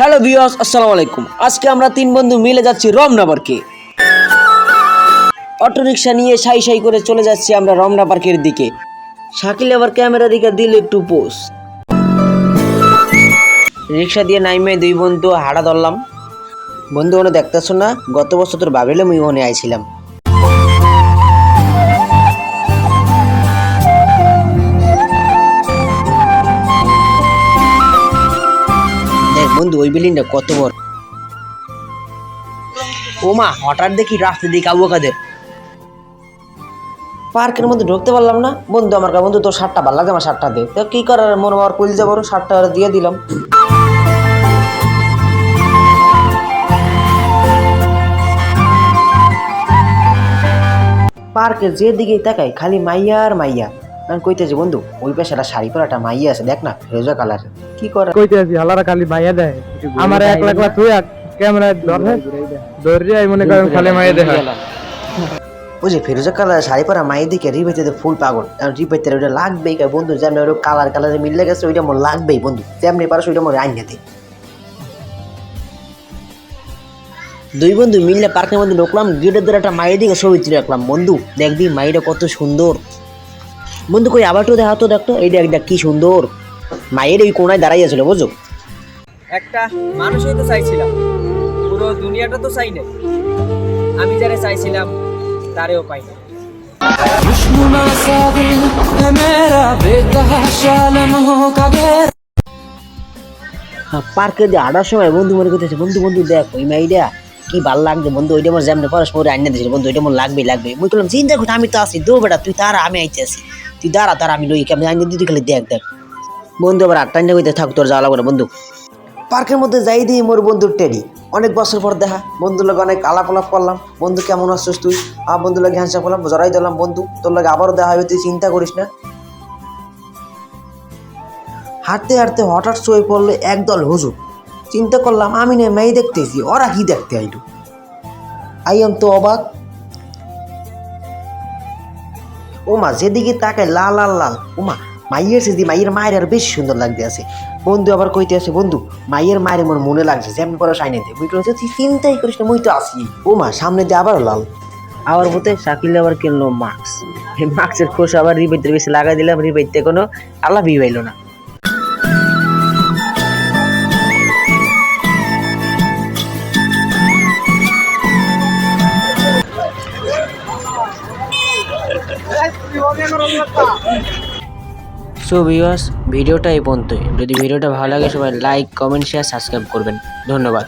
Hello viewers, আসসালামু আলাইকুম। আজকে আমরা তিন বন্ধু মিলে যাচ্ছি রমনা পার্কে। অটোরিকশা নিয়ে সাই সাই করে চলে যাচ্ছি আমরা রমনা পার্কের দিকে। শাকিল আবার ক্যামেরা দিকে দিল একটু পোজ। রিক্সা দিয়ে নাইমে দুই বন্ধু হাঁটা ধরলাম। বন্ধু ওনে দেখতেছ না, গত বছর তোর ভাবিলে মুই ওখানে আইছিলাম। দেখ বন্ধু, ওই বিল্ডিংটা কত বড়। ওমা, হঠাৎ দেখি রাস্তা দিকে আবু কাদের। পার্কের মধ্যে ঢুকতে পারলাম না। বন্ধু আমার বন্ধু তোর শার্টটা ভালো লাগে, আমার শার্টটা দে। তো কি করার, মনে আমার কুল যাবো, শার্টটা দিয়ে দিলাম। পার্কে যে দিকে তাকাই খালি মাইয়া আর মাইয়া। আমি কইতেছি বন্ধু, ওই পাশে একটা শাড়ি পরা একটা মাইয়া আছে, দেখ না, ফেরোজা কালার। কি করে কইতেছি হালারা খালি মাইয়া দেয় আমার এক লাখ তুই ক্যামেরা ধরে ধরে আই মনে করেন খালি মাইয়া দেয়। ওই যে ফেরোজা কালার শাড়ি পরা মাইয়া দিকে রিবাইতে ফুল পাগল। কারণ রিবাইতে ওটা লাগবেই বন্ধু, যেমন ওই কালারে মিলে গেছে, ওইটা আমার লাগবেই বন্ধু। যেমনি পারো ওইটা আমার আইনাতে। দুই বন্ধু মিললে পার্কের মধ্যে ঢুকলাম। গেটের দ্বারা একটা মায়ের দিকে ছবি তুলে রাখলাম। বন্ধু দেখবি মাইটা কত সুন্দর। বন্ধু কই আবার তো দেখা, তো দেখতো এই দেখ দেখ কি সুন্দর। মায়ের এই কোনায় দাঁড়াই আছিল, বুঝো। একটা মানুষ হইতে চাইছিলাম, পুরো দুনিয়াটা তো চাই না। আমি যারে চাইছিলাম তারেও পাই না। পার্কে দিয়ে হাঁটার সময় বন্ধু মনে করতেছে, বন্ধু বন্ধু দেখ ওই মাইটা কি ভালো লাগছে বন্ধু। ওইটা আমার যেমন পরস্পর আইনা দিয়েছিল বন্ধু, ওইটা আমার লাগবেই। মুই বললাম চিন্তা করতে আমি তো আছি, দো বেটা তুই তারা, আমি আইতে আছি, তুই দাঁড়া আমি লই কেমন আইনা দিতে খালি দেখ। বন্ধু আবার আটটা কইতে থাক, তোর যাওয়া লাগবে না বন্ধু। পার্কের মধ্যে যাই দিই মোর বন্ধুর টেডি। অনেক বছর পর দেখা, বন্ধুর লাগে অনেক আলাপ করলাম। বন্ধু কেমন আছিস তুই? আমার বন্ধুর লাগে হ্যান্ডশেক করলাম, জড়াই দিলাম। বন্ধু তোর লাগে আবারও দেখা হবে, তুই চিন্তা করিস না। হাঁটতে হাঁটতে হঠাৎ চোখে পড়লো একদল হুজুর। চিন্তা করলাম আমি না মেয়ে দেখতেছি, ওরা কি দেখতে আইলো। আইয়াম তো অবাক। ওমা যেদিকে তাকায় লাল লাল লাল। ওমা মাইয়ের সেদি মাইয়ের মায়ের আর বেশি সুন্দর লাগতে আছে। বন্ধু আবার কইতে আছে, বন্ধু মাইয়ের মায়ের মোর মনে লাগছে, যেমন পরে সাইনে দে। বুঝলো তুই চিন্তাই করিস না, মুই তো আসি। ওমা সামনে দিয়ে আবার লাল। আবার বলতে শাকিল আবার কিনলো মাস্ক। এই মাস্কের খোস আবার রিবাইতে বেশি লাগাই দিলাম, রিবাইতে কোনো আলাপই পাইল না। সো ভিউয়ার্স, ভিডিওটা এই পর্যন্তই। যদি ভিডিওটা ভালো লাগে সবাই লাইক, কমেন্ট, শেয়ার, সাবস্ক্রাইব করবেন। ধন্যবাদ।